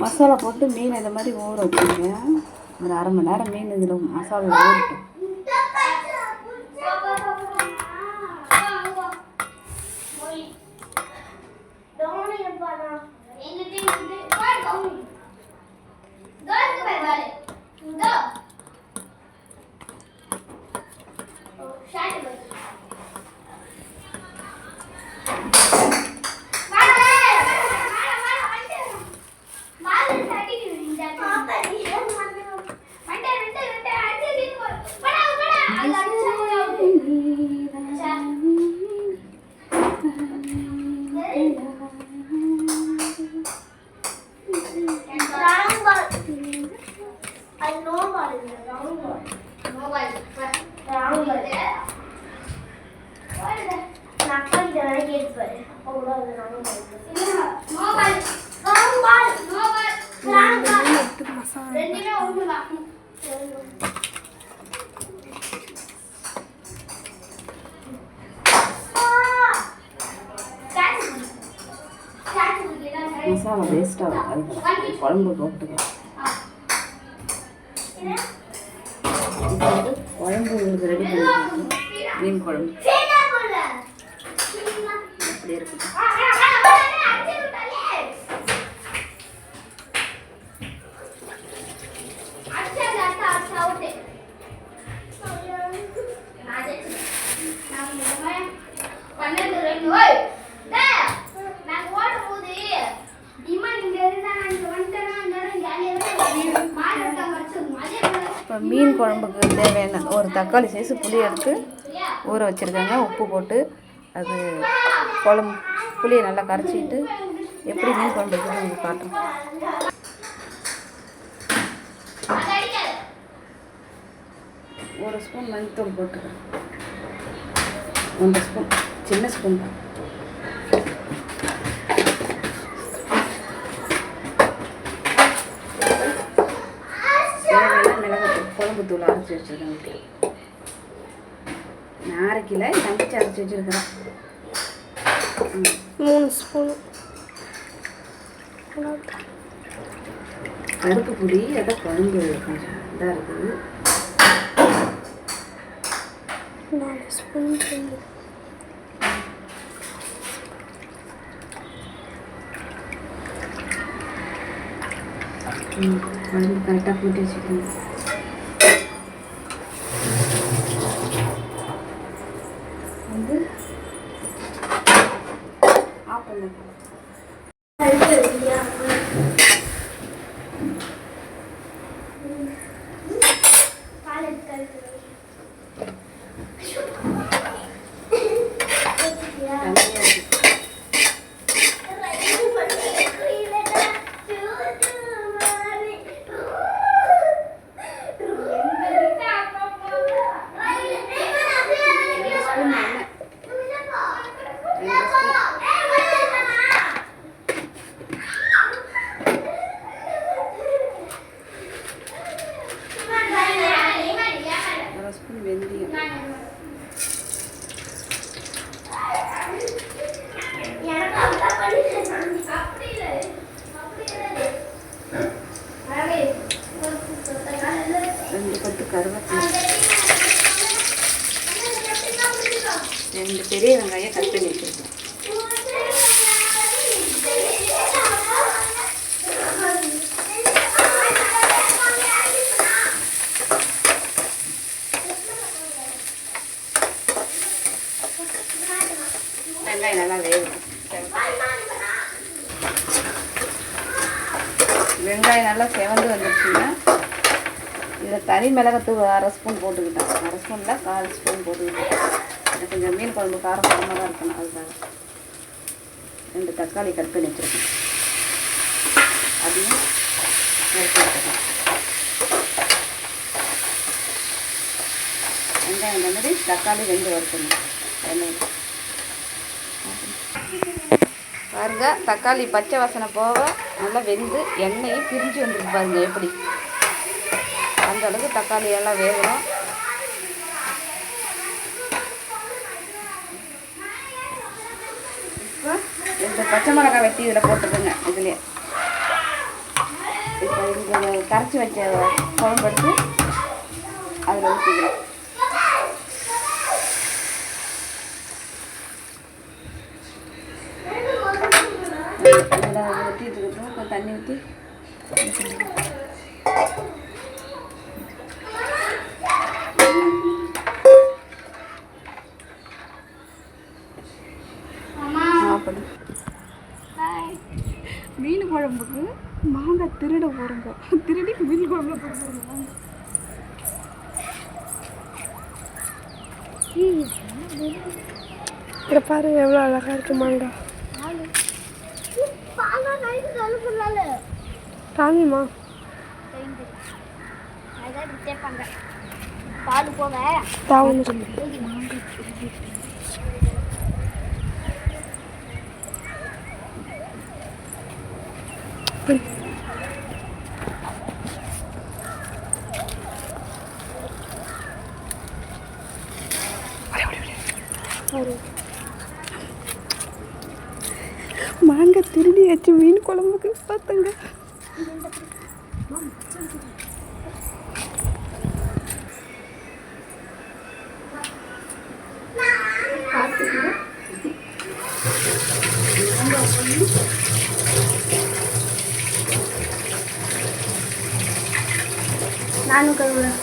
மசாலா போட்டு மீன் இந்த மாதிரி ஊற வச்சுருங்க. ஒரு அரை மணி நேரம் மீன் இதில் மசாலா ஊறட்டும். மசாலா வேஸ்ட்டாக அதுக்கு குழம்பு போட்டுக்கலாம். குழம்பு உங்களுக்கு ரெடி பண்ணிக்கலாம். மீன் குழம்பு எப்படி இருக்குது? இப்போ மீன் குழம்புக்கு தேவையான ஒரு தக்காளி சைஸு புளி எடுத்து ஊற வச்சுருக்காங்க. உப்பு போட்டு அது குழம்பு புளியை நல்லா கரைச்சிட்டு எப்படி மீன் குழம்பு வைக்கிறது உங்களுக்கு காட்டுறோம். ஒரு ஸ்பூன் மஞ்சத்தூள் போட்டுக்கிறேன். 1 ஸ்பூன் சின்ன ஸ்பூன் தான். குழம்பு தூள் அரைச்சி வச்சுருக்கேன். நான் அரைக்கல, தங்கச்சி அரைச்சி வச்சுருக்கிறேன். 3 ஸ்பூன் கருப்பு பொடி. அதான் குழம்பு கொஞ்சம் இதாக இருக்குது. 4 ஸ்பூன் குழம்பு கரெக்டாக போட்டு வச்சுக்கோங்க. வந்து ஆஃப் பண்ணுங்க. வெந்தயம் கருவேப்பிலை, 2 பெரிய வெங்காயம் கட் பண்ணி வச்சிருக்கேன். வெங்காயம் நல்லா வேகும். வெங்காயம் நல்லா செவந்து வந்துடுச்சுன்னா இதில் தனி மிளகாத்தூள் 1/2 ஸ்பூன் போட்டுக்கிட்டேன். 1/2 ஸ்பூனில் 1/4 ஸ்பூன் போட்டுக்கிட்டேன். எனக்கு கொஞ்சம் மீன் குழம்பு காரம் குழம்பு தான் இருக்கணும். அதுக்காக 2 தக்காளி கட் பண்ணி வச்சுருக்கேன். அதையும் எடுத்து வச்சுருக்கேன். வெங்காயம் இந்த மாதிரி தக்காளி 2 வறுக்கணும். எண்ணெய் பாருங்க, தக்காளி பச்சை வாசனை போக நல்லா வெந்து எண்ணெயும் பிரிஞ்சு வந்துருக்கு பாருங்க. எப்படி அந்த அளவுக்கு தக்காளி எல்லாம் வேகணும். பச்சை மிளகாய் வெட்டி இதில் போட்டுருங்க. இதுலேயே இப்போ இங்கே கரைச்சி வச்ச குழம்பு எடுத்து அதில் ஊற்றிக்கிறேன். இதில் ஊற்றிட்டு இருக்கட்டும். கொஞ்சம் தண்ணி ஊற்றி மீன் குழம்புக்கு மாங்காய் திருட போகிறோங்க. திருடி மீன் குழம்புல போடுறோங்க. இதை பாருங்க எவ்வளோ அழகாக இருக்கு மாங்காய். காமிமா பால் போக தாவன்னு சொல்லி மாங்காய் திருடியாச்சு மீன் குழம்புக்கு. பார்த்துங்க நானும் கழுவுறேன்.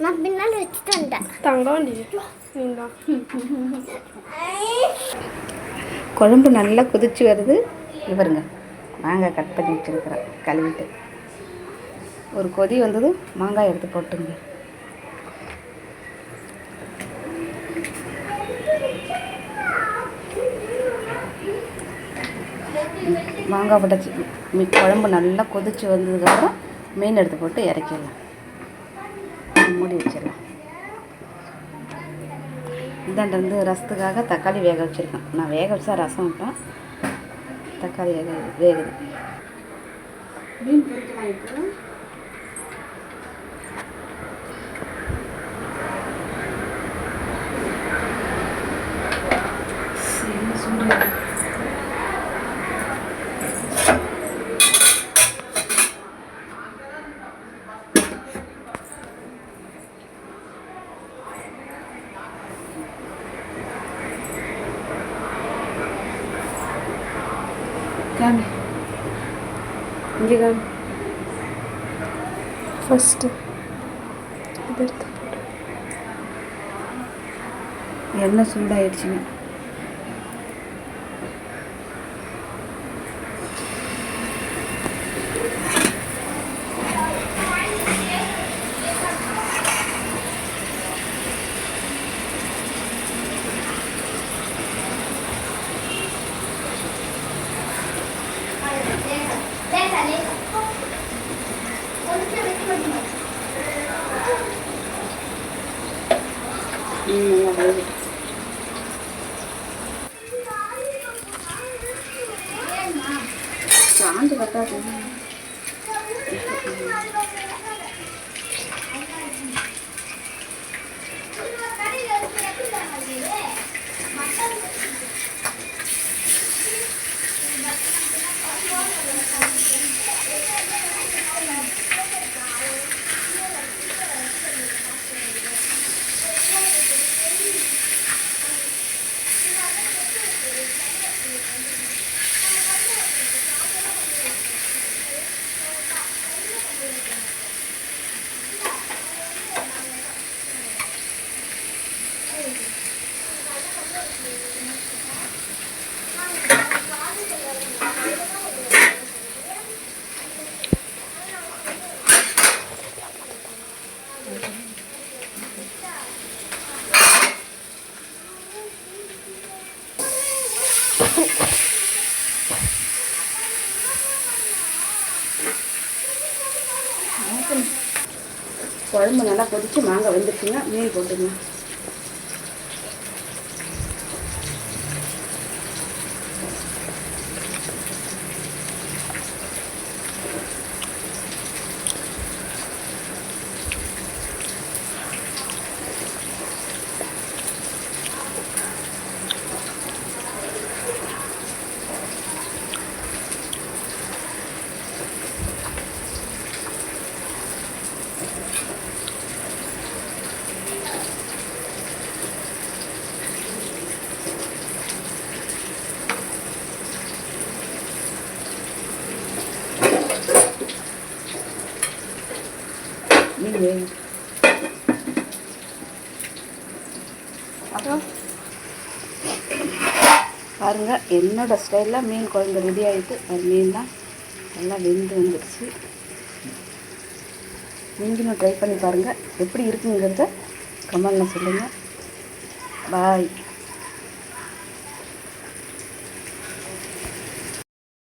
நான் பின்னால் வச்சுட்டு வந்துட்டேன். தங்கம் குழம்பு நல்லா கொதிச்சு வருது. இவருங்க மாங்காய் கட் பண்ணி வச்சுருக்கிறேன் கழுவிட்டு. ஒரு கொதி வந்தது மாங்காய் எடுத்து போட்டுங்க. மாங்காய் போட்டாச்சு. குழம்பு நல்லா கொதிச்சு வந்ததுக்கப்புறம் மீன் எடுத்து போட்டு இறக்கிடலாம். மூடி வச்சிடலாம். இதாண்ட வந்து ரசத்துக்காக தக்காளி வேக வச்சுருக்கேன். நான் வேக வச்சா ரசம் விட்டேன். தக்காளி வேகுது. மீன் பொரிக்கலாம். இப்போ காமி இங்கே காமி. ஃபஸ்ட்டு இது எடுத்து எண்ணெய் சூடாயிடுச்சுங்க. சாந்து பத்தாது. குழம்பு நல்லா கொதிச்சு மாங்காய் வெந்துச்சுங்க. மீன் போட்டுங்க. மீன் வேகும். அப்புறம் பாருங்கள், என்னோடய ஸ்டைலில் மீன் குழம்பு ரெடி ஆகிட்டு அது மீன்லாம் நல்லா வெந்து வந்துடுச்சு. நீங்களும் ட்ரை பண்ணி பாருங்கள், எப்படி இருக்குங்கிறத கமெண்ட்டில் சொல்லுங்கள். பாய்.